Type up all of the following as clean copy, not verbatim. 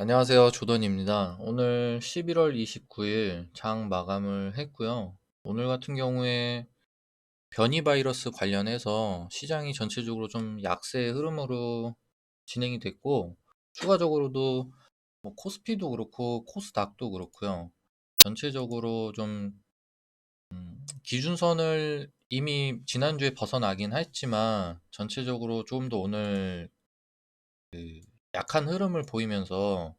안녕하세요. 조던입니다. 오늘 11월 29일 장 마감을 했고요. 오늘 같은 경우에 변이 바이러스 관련해서 시장이 전체적으로 좀 약세의 흐름으로 진행이 됐고, 추가적으로도 뭐 코스피도 그렇고 코스닥도 그렇고요. 전체적으로 좀 기준선을 이미 지난주에 벗어나긴 했지만 전체적으로 조금 더 오늘 그 약한 흐름을 보이면서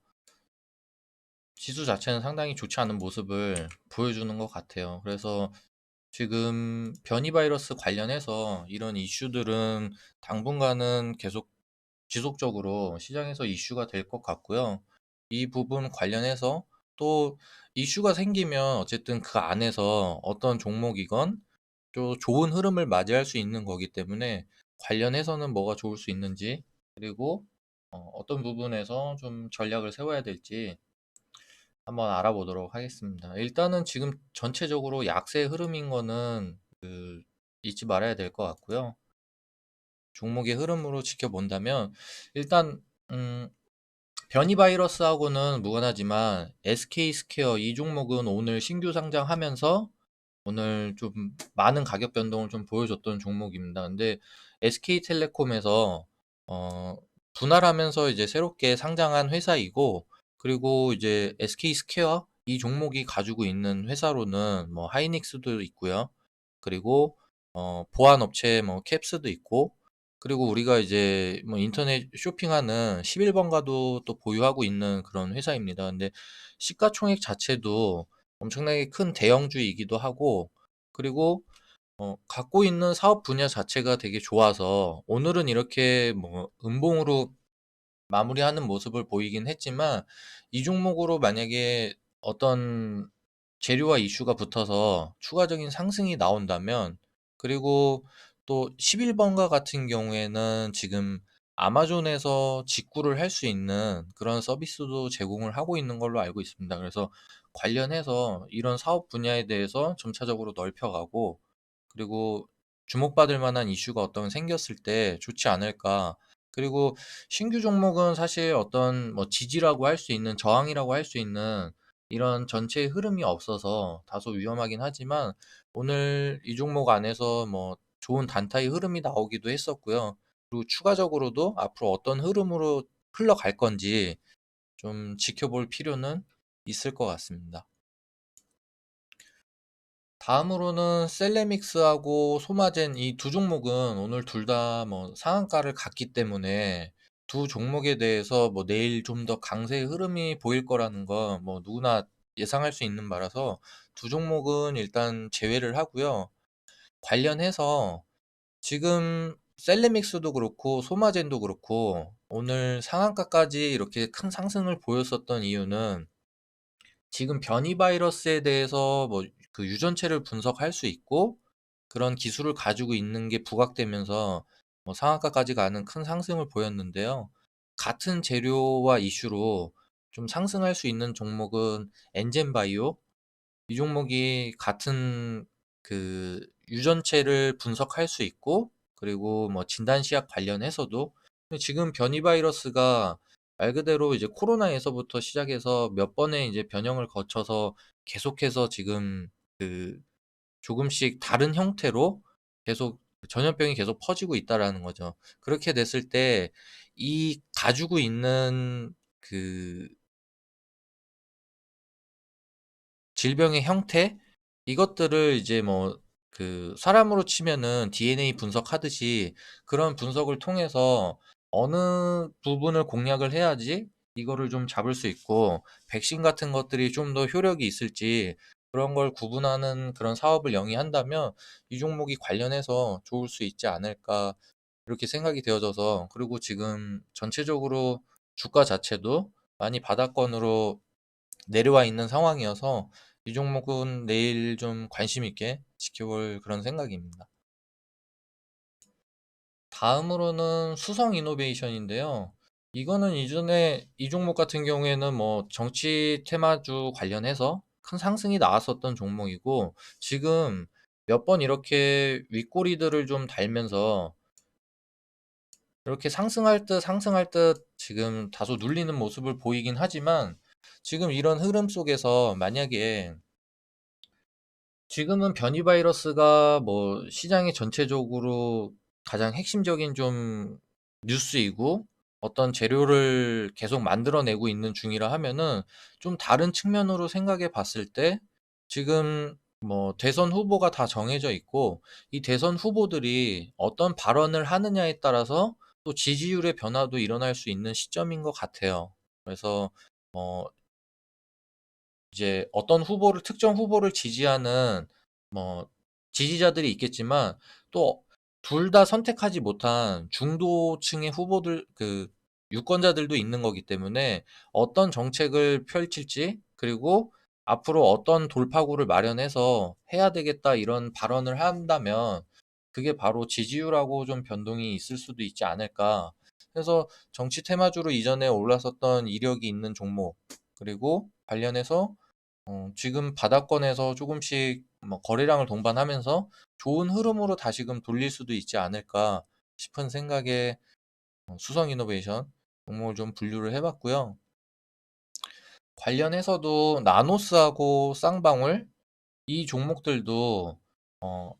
지수 자체는 상당히 좋지 않은 모습을 보여주는 것 같아요. 그래서 지금 변이 바이러스 관련해서 이런 이슈들은 당분간은 계속 지속적으로 시장에서 이슈가 될 것 같고요. 이 부분 관련해서 또 이슈가 생기면 어쨌든 그 안에서 어떤 종목이건 또 좋은 흐름을 맞이할 수 있는 거기 때문에 관련해서는 뭐가 좋을 수 있는지, 그리고 어떤 부분에서 좀 전략을 세워야 될지 한번 알아보도록 하겠습니다. 일단은 지금 전체적으로 약세 흐름인 거는 잊지 말아야 될 것 같고요. 종목의 흐름으로 지켜본다면 일단 음, 변이 바이러스하고는 무관하지만 SK 스퀘어 이 종목은 오늘 신규 상장하면서 오늘 좀 많은 가격 변동을 좀 보여줬던 종목입니다. 근데 SK텔레콤에서 어, 분할하면서 이제 새롭게 상장한 회사이고, 그리고 이제 SK스퀘어 이 종목이 가지고 있는 회사로는 뭐 하이닉스도 있고요. 그리고 보안 업체 뭐 캡스도 있고, 그리고 우리가 이제 뭐 인터넷 쇼핑하는 11번가도 또 보유하고 있는 그런 회사입니다. 근데 시가총액 자체도 엄청나게 큰 대형주이기도 하고, 그리고 갖고 있는 사업 분야 자체가 되게 좋아서 오늘은 이렇게 뭐 음봉으로 마무리하는 모습을 보이긴 했지만, 이 종목으로 만약에 어떤 재료와 이슈가 붙어서 추가적인 상승이 나온다면, 그리고 또 11번가 같은 경우에는 지금 아마존에서 직구를 할 수 있는 그런 서비스도 제공을 하고 있는 걸로 알고 있습니다. 그래서 관련해서 이런 사업 분야에 대해서 점차적으로 넓혀가고, 그리고 주목받을 만한 이슈가 어떤 생겼을 때 좋지 않을까. 그리고 신규 종목은 사실 어떤 뭐 지지라고 할 수 있는, 저항이라고 할 수 있는 이런 전체의 흐름이 없어서 다소 위험하긴 하지만, 오늘 이 종목 안에서 뭐 좋은 단타의 흐름이 나오기도 했었고요. 그리고 추가적으로도 앞으로 어떤 흐름으로 흘러갈 건지 좀 지켜볼 필요는 있을 것 같습니다. 다음으로는 셀레믹스하고 소마젠 이 두 종목은 오늘 둘 다 뭐 상한가를 갔기 때문에 두 종목에 대해서 뭐 내일 좀 더 강세의 흐름이 보일 거라는 거 뭐 누구나 예상할 수 있는 바라서 두 종목은 일단 제외를 하고요. 관련해서 지금 셀레믹스도 그렇고 소마젠도 그렇고 오늘 상한가까지 이렇게 큰 상승을 보였었던 이유는 지금 변이 바이러스에 대해서 뭐 그 유전체를 분석할 수 있고 그런 기술을 가지고 있는 게 부각되면서 뭐 상한가까지 가는 큰 상승을 보였는데요. 같은 재료와 이슈로 좀 상승할 수 있는 종목은 엔젠바이오, 이 종목이 같은 그 유전체를 분석할 수 있고, 그리고 뭐 진단시약 관련해서도 지금 변이 바이러스가 말 그대로 이제 코로나에서부터 시작해서 몇 번의 이제 변형을 거쳐서 계속해서 지금 그 조금씩 다른 형태로 계속 전염병이 계속 퍼지고 있다라는 거죠. 그렇게 됐을 때 이 가지고 있는 그 질병의 형태, 이것들을 이제 뭐 그 사람으로 치면은 DNA 분석하듯이 그런 분석을 통해서 어느 부분을 공략을 해야지 이거를 좀 잡을 수 있고 백신 같은 것들이 좀 더 효력이 있을지 그런 걸 구분하는 그런 사업을 영위한다면 이 종목이 관련해서 좋을 수 있지 않을까, 이렇게 생각이 되어져서. 그리고 지금 전체적으로 주가 자체도 많이 바닥권으로 내려와 있는 상황이어서 이 종목은 내일 좀 관심 있게 지켜볼 그런 생각입니다. 다음으로는 수성 이노베이션인데요. 이거는 이전에 이 종목 같은 경우에는 뭐 정치 테마주 관련해서 큰 상승이 나왔었던 종목이고, 지금 몇 번 이렇게 윗꼬리들을 좀 달면서 이렇게 상승할 듯 지금 다소 눌리는 모습을 보이긴 하지만 지금 이런 흐름 속에서 만약에 지금은 변이 바이러스가 뭐 시장의 전체적으로 가장 핵심적인 좀 뉴스이고 어떤 재료를 계속 만들어내고 있는 중이라 하면은 좀 다른 측면으로 생각해 봤을 때 지금 뭐 대선 후보가 다 정해져 있고 이 대선 후보들이 어떤 발언을 하느냐에 따라서 또 지지율의 변화도 일어날 수 있는 시점인 것 같아요. 그래서 어 이제 어떤 후보를 특정 후보를 지지하는 뭐 지지자들이 있겠지만 또 둘 다 선택하지 못한 중도층의 후보들 유권자들도 있는 거기 때문에 어떤 정책을 펼칠지 그리고 앞으로 어떤 돌파구를 마련해서 해야 되겠다 이런 발언을 한다면 그게 바로 지지율하고 좀 변동이 있을 수도 있지 않을까. 그래서 정치 테마주로 이전에 올랐었던 이력이 있는 종목 그리고 관련해서 지금 바닥권에서 조금씩 뭐 거래량을 동반하면서 좋은 흐름으로 다시금 돌릴 수도 있지 않을까 싶은 생각에 수성 이노베이션 종목을 좀 분류를 해봤고요. 관련해서도 나노스하고 쌍방울 이 종목들도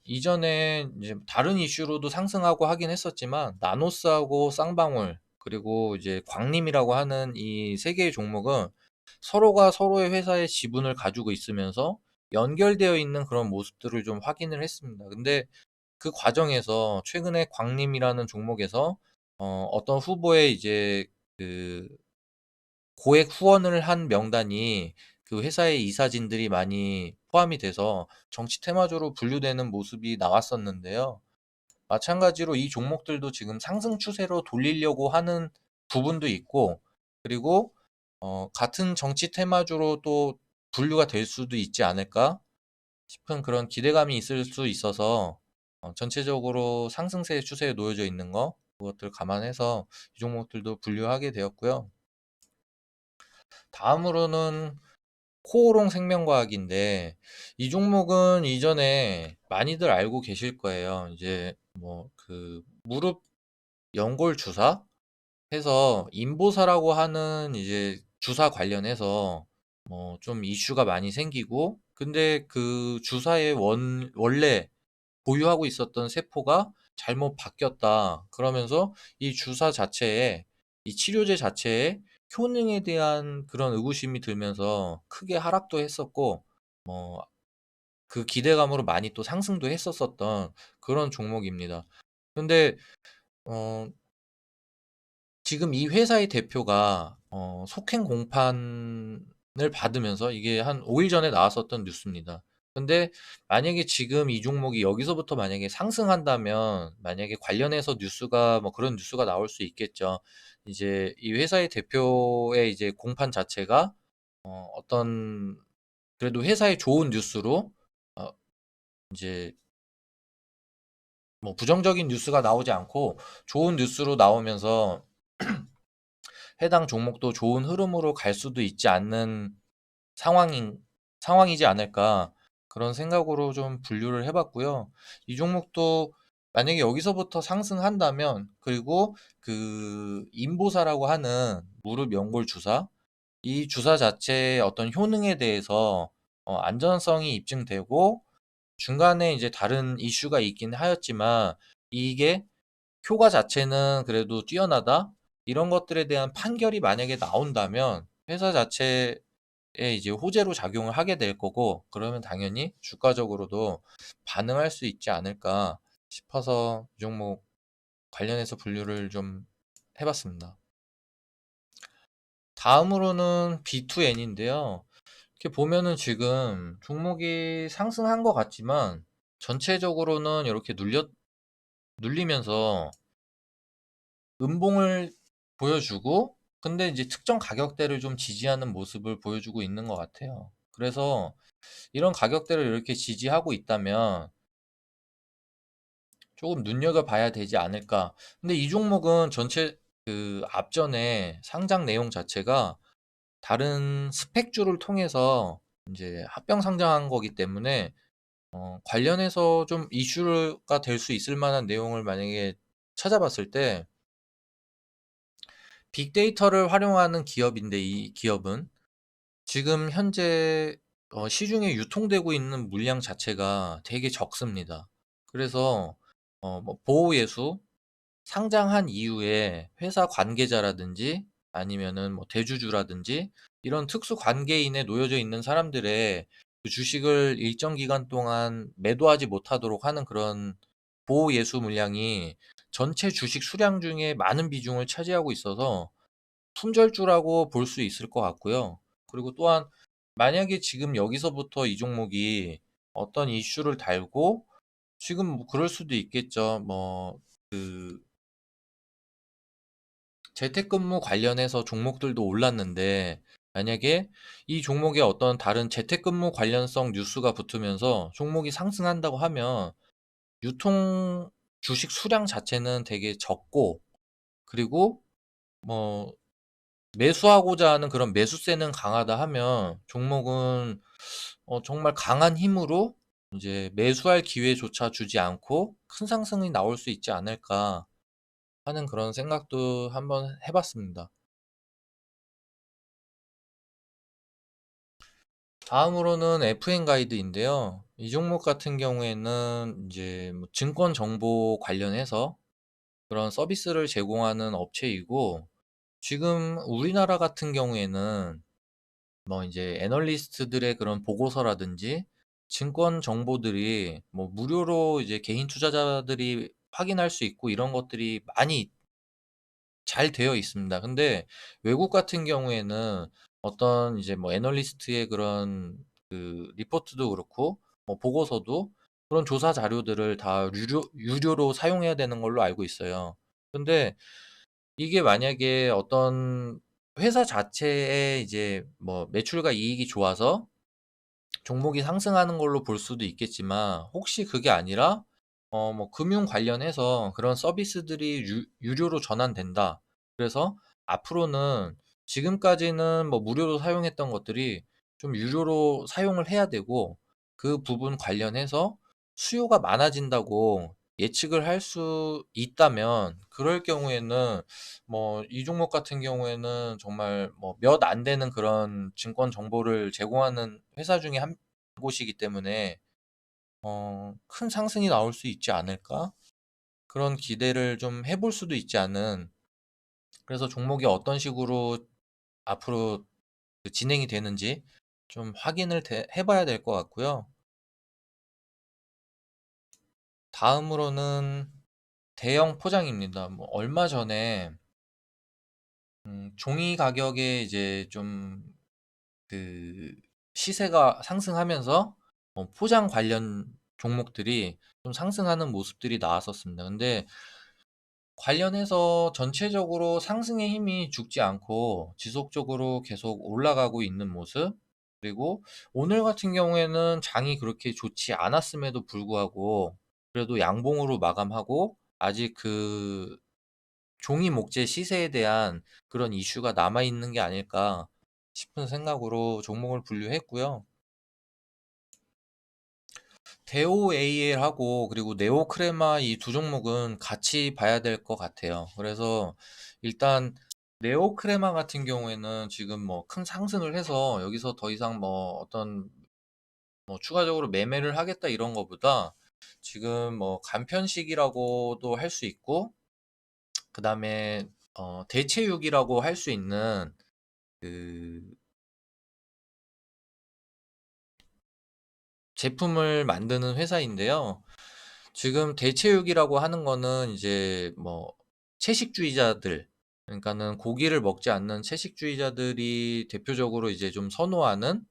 이전에 이제 다른 이슈로도 상승하고 하긴 했었지만 나노스하고 쌍방울 그리고 이제 광림이라고 하는 이 세 개의 종목은 서로가 서로의 회사의 지분을 가지고 있으면서 연결되어 있는 그런 모습들을 좀 확인을 했습니다. 근데 그 과정에서 최근에 광림이라는 종목에서 어떤 후보의 이제 그 고액 후원을 한 명단이 그 회사의 이사진들이 많이 포함이 돼서 정치 테마주로 분류되는 모습이 나왔었는데요. 마찬가지로 이 종목들도 지금 상승 추세로 돌리려고 하는 부분도 있고, 그리고 같은 정치 테마주로 또 분류가 될 수도 있지 않을까 싶은 그런 기대감이 있을 수 있어서 전체적으로 상승세 추세에 놓여져 있는 거 그것들 감안해서 이 종목들도 분류하게 되었고요. 다음으로는 코오롱 생명과학인데 이 종목은 이전에 많이들 알고 계실 거예요. 이제 뭐 그 무릎 연골 주사 해서 인보사라고 하는 이제 주사 관련해서 뭐 좀 이슈가 많이 생기고 근데 그 주사의 원래 보유하고 있었던 세포가 잘못 바뀌었다. 그러면서 이 주사 자체에 이 치료제 자체에 효능에 대한 그런 의구심이 들면서 크게 하락도 했었고 뭐 그 기대감으로 많이 또 상승도 했었었던 그런 종목입니다. 근데 어 지금 이 회사의 대표가 속행 공판을 받으면서 이게 한 5일 전에 나왔었던 뉴스입니다. 근데 만약에 지금 이 종목이 여기서부터 만약에 상승한다면 만약에 관련해서 뉴스가 뭐 그런 뉴스가 나올 수 있겠죠. 이제 이 회사의 대표의 이제 공판 자체가 어떤 그래도 회사에 좋은 뉴스로 어 이제 뭐 부정적인 뉴스가 나오지 않고 좋은 뉴스로 나오면서 해당 종목도 좋은 흐름으로 갈 수도 있지 않는 상황인 상황이지 않을까 그런 생각으로 좀 분류를 해봤고요. 이 종목도 만약에 여기서부터 상승한다면 그리고 그 인보사라고 하는 무릎 연골 주사 이 주사 자체의 어떤 효능에 대해서 안전성이 입증되고 중간에 이제 다른 이슈가 있긴 하였지만 이게 효과 자체는 그래도 뛰어나다? 이런 것들에 대한 판결이 만약에 나온다면 회사 자체에 이제 호재로 작용을 하게 될 거고 그러면 당연히 주가적으로도 반응할 수 있지 않을까 싶어서 이 종목 관련해서 분류를 좀 해봤습니다. 다음으로는 B2N인데요. 이렇게 보면은 지금 종목이 상승한 것 같지만 전체적으로는 이렇게 눌리면서 음봉을 보여주고 근데 이제 특정 가격대를 좀 지지하는 모습을 보여주고 있는 것 같아요. 그래서 이런 가격대를 이렇게 지지하고 있다면 조금 눈여겨봐야 되지 않을까. 근데 이 종목은 전체 그 앞전에 상장 내용 자체가 다른 스펙주를 통해서 이제 합병 상장한 거기 때문에 관련해서 좀 이슈가 될 수 있을 만한 내용을 만약에 찾아봤을 때 빅데이터를 활용하는 기업인데 이 기업은 지금 현재 시중에 유통되고 있는 물량 자체가 되게 적습니다. 그래서 뭐 보호예수 상장한 이후에 회사 관계자라든지 아니면은 뭐 대주주라든지 이런 특수 관계인에 놓여져 있는 사람들의 그 주식을 일정 기간 동안 매도하지 못하도록 하는 그런 보호 예수 물량이 전체 주식 수량 중에 많은 비중을 차지하고 있어서 품절주라고 볼 수 있을 것 같고요. 그리고 또한 만약에 지금 여기서부터 이 종목이 어떤 이슈를 달고 지금 뭐 그럴 수도 있겠죠. 그 재택근무 관련해서 종목들도 올랐는데 만약에 이 종목에 어떤 다른 재택근무 관련성 뉴스가 붙으면서 종목이 상승한다고 하면 유통 주식 수량 자체는 되게 적고 그리고 뭐 매수하고자 하는 그런 매수세는 강하다 하면 종목은 정말 강한 힘으로 이제 매수할 기회조차 주지 않고 큰 상승이 나올 수 있지 않을까 하는 그런 생각도 한번 해봤습니다. 다음으로는 FN 가이드인데요. 이 종목 같은 경우에는 이제 뭐 증권 정보 관련해서 그런 서비스를 제공하는 업체이고 지금 우리나라 같은 경우에는 뭐 이제 애널리스트들의 그런 보고서라든지 증권 정보들이 뭐 무료로 이제 개인 투자자들이 확인할 수 있고 이런 것들이 많이 잘 되어 있습니다. 근데 외국 같은 경우에는 어떤 이제 뭐 애널리스트의 그런 그 리포트도 그렇고 뭐 보고서도 그런 조사 자료들을 다 유료로 사용해야 되는 걸로 알고 있어요. 근데 이게 만약에 어떤 회사 자체에 이제 뭐 매출과 이익이 좋아서 종목이 상승하는 걸로 볼 수도 있겠지만 혹시 그게 아니라 뭐 금융 관련해서 그런 서비스들이 유료로 전환된다. 그래서 앞으로는 지금까지는 뭐 무료로 사용했던 것들이 좀 유료로 사용을 해야 되고 그 부분 관련해서 수요가 많아진다고 예측을 할 수 있다면 그럴 경우에는 뭐 이 종목 같은 경우에는 정말 뭐 몇 안 되는 그런 증권 정보를 제공하는 회사 중에 한 곳이기 때문에 큰 상승이 나올 수 있지 않을까? 그런 기대를 좀 해볼 수도 있지 않은 그래서 종목이 어떤 식으로 앞으로 그 진행이 되는지 좀 확인을 해봐야 될 것 같고요. 다음으로는 대형 포장입니다. 뭐 얼마 전에 종이 가격에 이제 좀 그 시세가 상승하면서 포장 관련 종목들이 좀 상승하는 모습들이 나왔었습니다. 근데 관련해서 전체적으로 상승의 힘이 죽지 않고 지속적으로 계속 올라가고 있는 모습. 그리고 오늘 같은 경우에는 장이 그렇게 좋지 않았음에도 불구하고 그래도 양봉으로 마감하고 아직 그 종이 목재 시세에 대한 그런 이슈가 남아 있는 게 아닐까 싶은 생각으로 종목을 분류했고요. 대오 AL하고 그리고 네오크레마 이 두 종목은 같이 봐야 될 것 같아요. 그래서 일단 네오크레마 같은 경우에는 지금 뭐 큰 상승을 해서 여기서 더 이상 뭐 어떤 뭐 추가적으로 매매를 하겠다 이런 거보다 지금 뭐 간편식이라고도 할 수 있고 그 다음에 대체육이라고 할 수 있는 그 제품을 만드는 회사인데요. 지금 대체육이라고 하는 거는 이제 뭐 채식주의자들, 그러니까는 고기를 먹지 않는 채식주의자들이 대표적으로 이제 좀 선호하는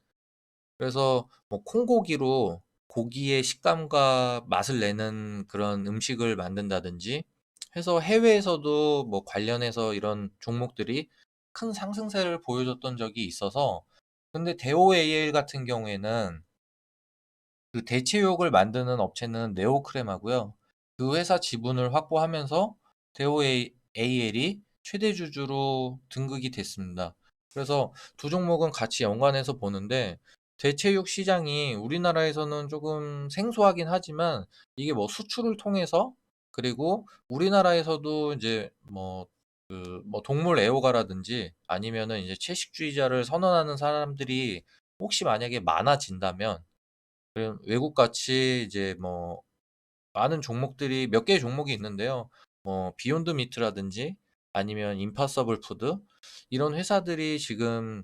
그래서 뭐 콩고기로 고기의 식감과 맛을 내는 그런 음식을 만든다든지 해서 해외에서도 뭐 관련해서 이런 종목들이 큰 상승세를 보여줬던 적이 있어서 근데 대오AL 같은 경우에는 그 대체육을 만드는 업체는 네오크렘하고요. 그 회사 지분을 확보하면서 대오 AL이 최대 주주로 등극이 됐습니다. 그래서 두 종목은 같이 연관해서 보는데 대체육 시장이 우리나라에서는 조금 생소하긴 하지만 이게 뭐 수출을 통해서 그리고 우리나라에서도 이제 뭐 뭐 동물 애호가라든지 아니면은 이제 채식주의자를 선언하는 사람들이 혹시 만약에 많아진다면, 그럼 외국같이 이제 뭐 많은 종목들이 몇 개의 종목이 있는데요. 뭐 비욘드 미트라든지 아니면 임파서블 푸드, 이런 회사들이 지금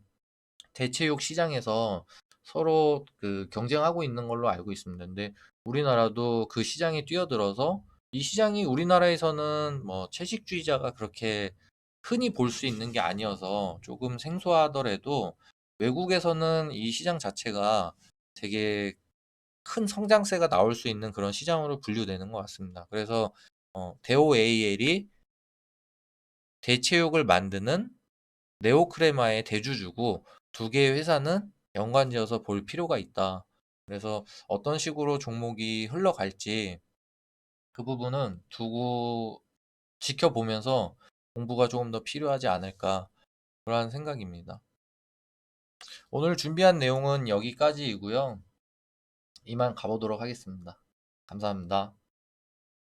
대체육 시장에서 서로 경쟁하고 있는 걸로 알고 있습니다. 근데 우리나라도 그 시장에 뛰어들어서, 이 시장이 우리나라에서는 뭐 채식주의자가 그렇게 흔히 볼 수 있는 게 아니어서 조금 생소하더라도, 외국에서는 이 시장 자체가 되게 큰 성장세가 나올 수 있는 그런 시장으로 분류되는 것 같습니다. 그래서 대오 AL이 대체육을 만드는 네오크레마의 대주주고, 두 개의 회사는 연관지어서 볼 필요가 있다. 그래서 어떤 식으로 종목이 흘러갈지 그 부분은 두고 지켜보면서 공부가 조금 더 필요하지 않을까, 그런 생각입니다. 오늘 준비한 내용은 여기까지이고요. 이만 가보도록 하겠습니다. 감사합니다.